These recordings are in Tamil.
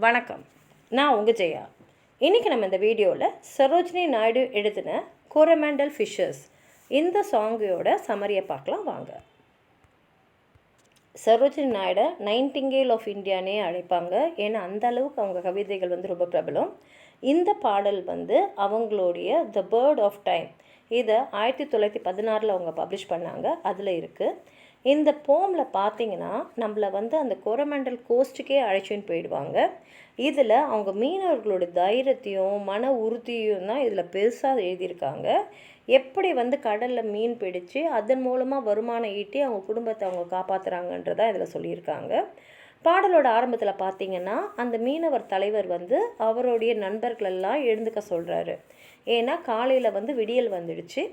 வணக்கம், நான் உங்கள் ஜெயா. இன்றைக்கி நம்ம இந்த வீடியோவில் சரோஜினி நாயுடு எழுதின கோரமண்டல் ஃபிஷர்ஸ் இந்த சாங்கோட சமரியை பார்க்கலாம் வாங்க. சரோஜினி நாயுடு நைன்டிங்கேல் ஆஃப் இந்தியானே அழைப்பாங்க. ஏன்னா அந்த அளவுக்கு அவங்க கவிதைகள் ரொம்ப பிரபலம். இந்த பாடல் அவங்களுடைய த பேர்ட் ஆஃப் டைம் இதை 1916 அவங்க பப்ளிஷ் பண்ணாங்க. அதில் இருக்குது. இந்த போமில் பார்த்திங்கன்னா நம்மளை அந்த கோரமண்டல் கோஸ்ட்டுக்கே அழைச்சின்னு போயிடுவாங்க. இதில் அவங்க மீனவர்களோட தைரியத்தையும் மன உறுதியும் தான் இதில் பெருசாக எழுதியிருக்காங்க. எப்படி கடலில் மீன் பிடிச்சு அதன் மூலமாக வருமானம் ஈட்டி அவங்க குடும்பத்தை அவங்க காப்பாற்றுறாங்கன்றதான் இதில் சொல்லியிருக்காங்க. பாடலோட ஆரம்பத்தில் பார்த்திங்கன்னா அந்த மீனவர் தலைவர் அவருடைய நண்பர்களெல்லாம் எழுந்துக்க சொல்கிறாரு. ஏன்னா காலையில் விடியல் வந்துடுச்சு.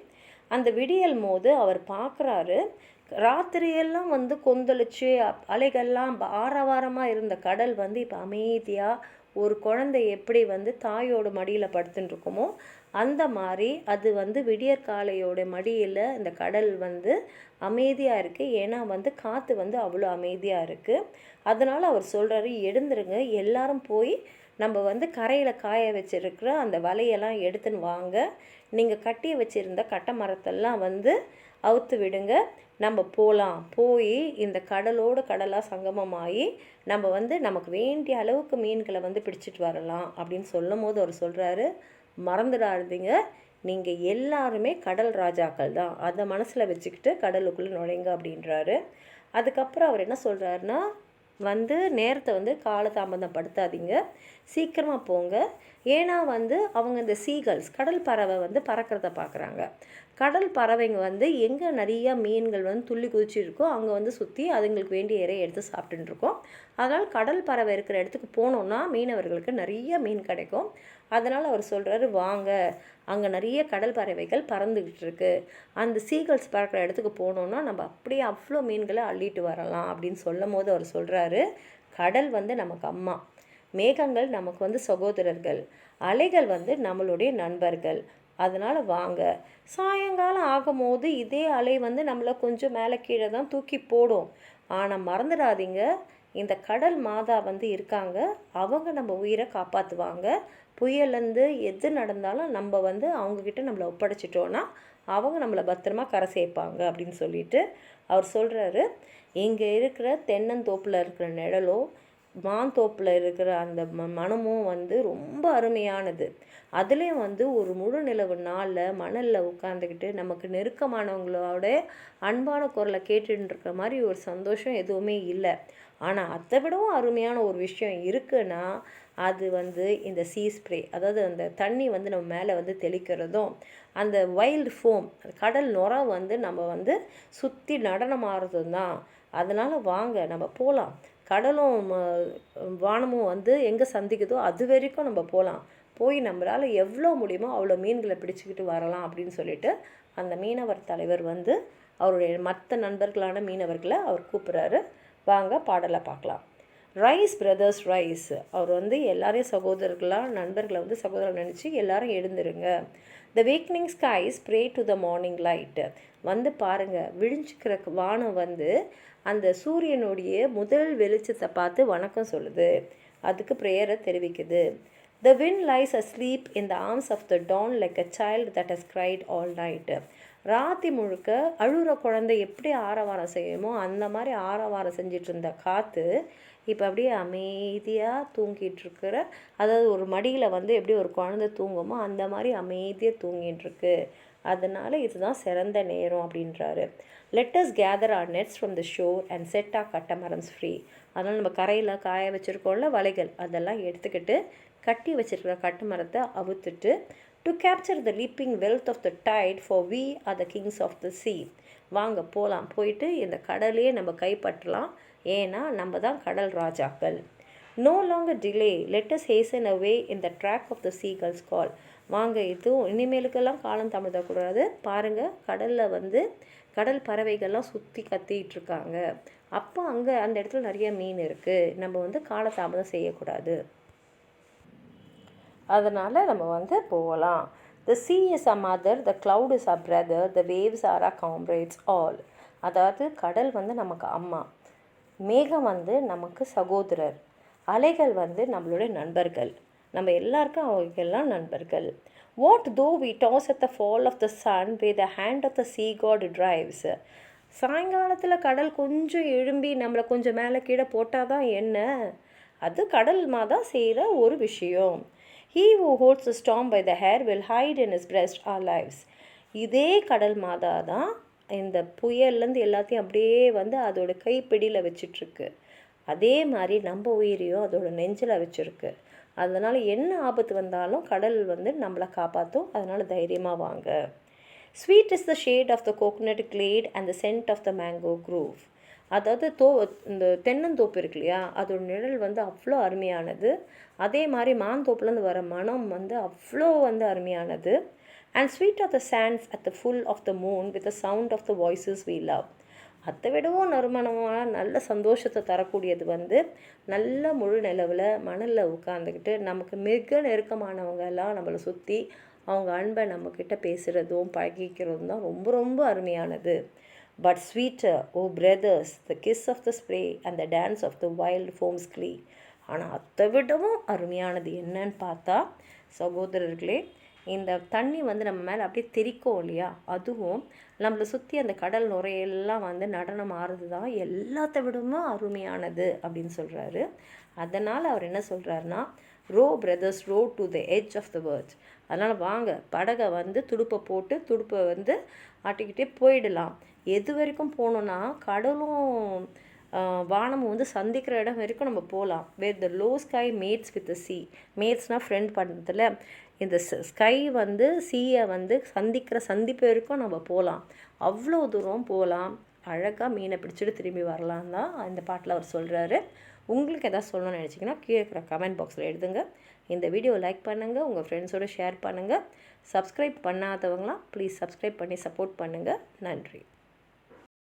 அந்த விடியல் போது அவர் பார்க்குறாரு, ராத்திரியெல்லாம் கொந்தளிச்சு அலைகள்லாம் ஆரவாரமாக இருந்த கடல் இப்போ அமைதியாக ஒரு குழந்தை எப்படி தாயோட மடியில் படுத்துட்டுருக்குமோ அந்த மாதிரி அது விடியற்காலையோட மடியில் இந்த கடல் அமைதியாக இருக்குது. ஏன்னா காற்று அவ்வளோ அமைதியாக இருக்குது. அதனால் அவர் சொல்கிறாரு, எழுந்துருங்க, எல்லாரும் போய் நம்ம கரையில் காய வச்சுருக்கிற அந்த வலையெல்லாம் எடுத்துன்னு வாங்க. நீங்கள் கட்டி வச்சுருந்த கட்டை மரத்தெல்லாம் அவுத்து விடுங்க, நம்ம போகலாம். போய் இந்த கடலோடு கடலாக சங்கமமாகி நம்ம நமக்கு வேண்டிய அளவுக்கு மீன்களை பிடிச்சிட்டு வரலாம் அப்படின்னு சொல்லும் போது அவர் சொல்கிறாரு, மறந்துடாதீங்க, நீங்கள் எல்லாருமே கடல் ராஜாக்கள் தான், அதை மனசில் வச்சுக்கிட்டு கடலுக்குள்ளே நுழைங்க அப்படின்றாரு. அதுக்கப்புறம் அவர் என்ன சொல்கிறாருன்னா, நேரத்தை காலதாமதம் படுத்தாதீங்க, சீக்கிரமாக போங்க. ஏன்னா அவங்க இந்த சீகல்ஸ் கடல் பறவை பறக்கிறத பார்க்குறாங்க. கடல் பறவைங்க எங்கே நிறையா மீன்கள் துள்ளி குதிச்சிருக்கோ அங்கே சுற்றி அதுங்களுக்கு வேண்டிய இறையை எடுத்து சாப்பிட்டுருக்கோம். அதனால் கடல் பறவை இருக்கிற இடத்துக்கு போனோன்னா மீனவர்களுக்கு நிறைய மீன் கிடைக்கும். அதனால் அவர் சொல்கிறாரு, வாங்க, அங்கே நிறைய கடல் பறவைகள் பறந்துக்கிட்டு இருக்கு, அந்த சீகல்ஸ் பறக்கிற இடத்துக்கு போனோன்னா நம்ம அப்படியே அவ்வளோ மீன்களை அள்ளிட்டு வரலாம் அப்படின்னு சொல்லும் போது அவர் சொல்கிறாரு, கடல் நமக்கு அம்மா, மேகங்கள் நமக்கு சகோதரர்கள், அலைகள் நம்மளுடைய நண்பர்கள். அதனால் வாங்க, சாயங்காலம் ஆகும்போது இதே அலை நம்மளை கொஞ்சம் மேலே கீழே தான் தூக்கி போடும். ஆனால் மறந்துடாதீங்க, இந்த கடல் மாதா இருக்காங்க, அவங்க நம்ம உயிரை காப்பாற்றுவாங்க. புயலேருந்து எது நடந்தாலும் நம்ம அவங்கக்கிட்ட நம்மளை ஒப்படைச்சிட்டோன்னா அவங்க நம்மளை பத்திரமா கரை சேர்ப்பாங்க அப்படின்னு சொல்லிட்டு அவர் சொல்கிறாரு. இங்கே இருக்கிற தென்னந்தோப்பில் இருக்கிற நிழலோ மாந்தோப்பில் இருக்கிற அந்த மனமும் ரொம்ப அருமையானது. அதுலேயும் ஒரு முழு நிலவு நாளில் மணலில் உட்காந்துக்கிட்டு நமக்கு நெருக்கமானவங்களோட அன்பான குரலை கேட்டுருக்கிற மாதிரி ஒரு சந்தோஷம் எதுவுமே இல்லை. ஆனால் அதை விடவும் அருமையான ஒரு விஷயம் இருக்குன்னா அது இந்த சீ ஸ்ப்ரே, அதாவது அந்த தண்ணி நம்ம மேலே தெளிக்கிறதும், அந்த வைல்டு ஃபோம் கடல் நுரை நம்ம சுற்றி நடனம் ஆடுறதும் தான். அதனால் வாங்க, நம்ம போகலாம். கடலும் வானமும் எங்கே சந்திக்குதோ அது வரைக்கும் நம்ம போகலாம். போய் நம்மளால் எவ்வளோ முடியுமோ அவ்வளோ மீன்களை பிடிச்சிக்கிட்டு வரலாம் அப்படின்னு சொல்லிட்டு அந்த மீனவர் தலைவர் அவருடைய மற்ற நண்பர்களான மீனவர்களை அவர் கூப்பிட்றாரு. வாங்க பாடலை பார்க்கலாம். Rice brothers rice. அவர் எல்லாரையும் சகோதரர்களாக நண்பர்களை சகோதரர்கள் நினச்சி எல்லாரும் எழுந்துருங்க. The waking skies pray to the morning light. பாருங்கள், விழிஞ்சிக்கிற வானம் அந்த சூரியனுடைய முதல் வெளிச்சத்தை பார்த்து வணக்கம் சொல்லுது, அதுக்கு ப்ரேயரை தெரிவிக்குது. த wind lies asleep in the arms of the dawn like a child that has cried all night. Rathi முழுக்க அழுகிற குழந்தை எப்படி ஆரவாரம் செய்யுமோ அந்த மாதிரி ஆரவாரம் செஞ்சிட்டு இருந்த காற்று இப்போ அப்படியே அமைதியாக தூங்கிட்டு இருக்கிற, அதாவது ஒரு மடியில் எப்படி ஒரு குழந்தை தூங்குமோ அந்த மாதிரி அமைதியாக தூங்கிட்டு இருக்கு. அதனால் இதுதான் சிறந்த நேரம் அப்படின்றாரு. Let us gather our nets from the shore and set our catamarans free. அதனால் நம்ம கரையில் காய வச்சுருக்கோம்ல வலைகள், அதெல்லாம் எடுத்துக்கிட்டு கட்டி வச்சுருக்கிற கட்டுமரத்தை அவுத்துட்டு, to capture the leaping wealth of the tide for we are the kings of the sea. வாங்க போகலாம், போயிட்டு இந்த கடலையே நம்ம கைப்பற்றலாம், ஏன்னா நம்ம தான் கடல் ராஜாக்கள். No longer delay, let us hasten away in the track of the seagull's call. வாங்க, இதுவும் இனிமேலுக்கெல்லாம் காலம் தாமதக்கூடாது. பாருங்கள், கடலில் கடல் பறவைகள்லாம் சுற்றி கத்திகிட்டு இருக்காங்க. அப்போ அங்கே அந்த இடத்துல நிறைய மீன் இருக்குது, நம்ம காலதாமதம் செய்யக்கூடாது. அதனால் நம்ம போகலாம். The sea is our mother, the cloud is our brother, the waves are our comrades all. அதாவது கடல் நமக்கு அம்மா, மேகம் நமக்கு சகோதரர், அலைகள் வந்து நம்மளுடைய நண்பர்கள், நம்ம எல்லாருக்கும் அவங்கெல்லாம் நண்பர்கள். What though we toss at the fall of the sun where the hand of the sea god drives. சாயங்காலத்தில் கடல் கொஞ்சம் எழும்பி நம்மளை கொஞ்சம் மேலே கீழே போட்டால் தான் என்ன, அது கடல் தான் செய்கிற ஒரு விஷயம். He who holds the storm by the hair will hide in his breast our lives. இதே கடல் மாதா தான் இந்த புயல்லேருந்து எல்லாத்தையும் அப்படியே வந்து அதோட கைப்பிடியில் வச்சிட்ருக்கு. அதே மாதிரி நம்ம உயிரையும் அதோட நெஞ்சில் வச்சுருக்கு. அதனால் என்ன ஆபத்து வந்தாலும் கடல் வந்து நம்மளை காப்பாற்றும். அதனால் தைரியமாக வாங்க. Sweet is the shade of the coconut glade and the scent of the mango grove. அதாவது இந்த தென்னந்தோப்பு இருக்கு இல்லையா, அதோட நிழல் வந்து அவ்வளோ அருமையானது. அதே மாதிரி மாந்தோப்புலேருந்து வர மனம் வந்து அவ்வளோ வந்து அருமையானது. And sweet of the sands at the full of the moon with the sound of the voices we love. அதை விடவும் நறுமணமான நல்ல சந்தோஷத்தை தரக்கூடியது வந்து நல்ல முழு நிலவில் மணலில் உட்காந்துக்கிட்டு நமக்கு மிக நெருக்கமானவங்க எல்லாம் நம்மளை சுற்றி அவங்க அன்பை நம்மக்கிட்ட பேசுகிறதும் பழகிக்கிறதும் தான் ரொம்ப ரொம்ப அருமையானது. But sweeter, oh brothers, the kiss of the spray and the dance of the wild foam's glee. ஆனால் அதை விடவும் அருமையானது என்னன்னு பார்த்தா சகோதரர்களே, இந்த தண்ணி வந்து நம்ம மேலே அப்படியே தெரிக்கும் இல்லையா, அதுவும் நம்மளை சுற்றி அந்த கடல் நுரையெல்லாம் வந்து நடனம் ஆறுது தான் எல்லாத்த விடவும் அருமையானது அப்படின்னு சொல்கிறாரு. அதனால் அவர் என்ன சொல்கிறாருன்னா, row brothers row to the edge of the world. அதனால் வாங்க படகை வந்து துடுப்பை போட்டு துடுப்பை வந்து ஆட்டிக்கிட்டே போயிடலாம். எது வரைக்கும் போகணுன்னா கடலும் வானமும் வந்து சந்திக்கிற இடம் வரைக்கும் நம்ம போகலாம். Where the low sky mates with the sea. மேட்ஸ்னால் ஃப்ரெண்ட் பண்ணுறதுல இந்த ஸ்கை வந்து சீயை வந்து சந்திக்கிற சந்திப்பு வரைக்கும் நம்ம போகலாம். அவ்வளோ தூரம் போகலாம். அழகாக மீனை பிடிச்சிட்டு திரும்பி வரலாம் தான் இந்த பாட்டில் அவர் சொல்கிறாரு. உங்களுக்கு எதாவது சொல்லணும்னு நினச்சிங்கன்னா கீழே இருக்கிற கமெண்ட் பாக்ஸில் எழுதுங்க. இந்த வீடியோ லைக் பண்ணுங்கள், உங்கள் ஃப்ரெண்ட்ஸோடு ஷேர் பண்ணுங்கள். சப்ஸ்கிரைப் பண்ணாதவங்களாம் ப்ளீஸ் சப்ஸ்கிரைப் பண்ணி சப்போர்ட் பண்ணுங்கள். நன்றி.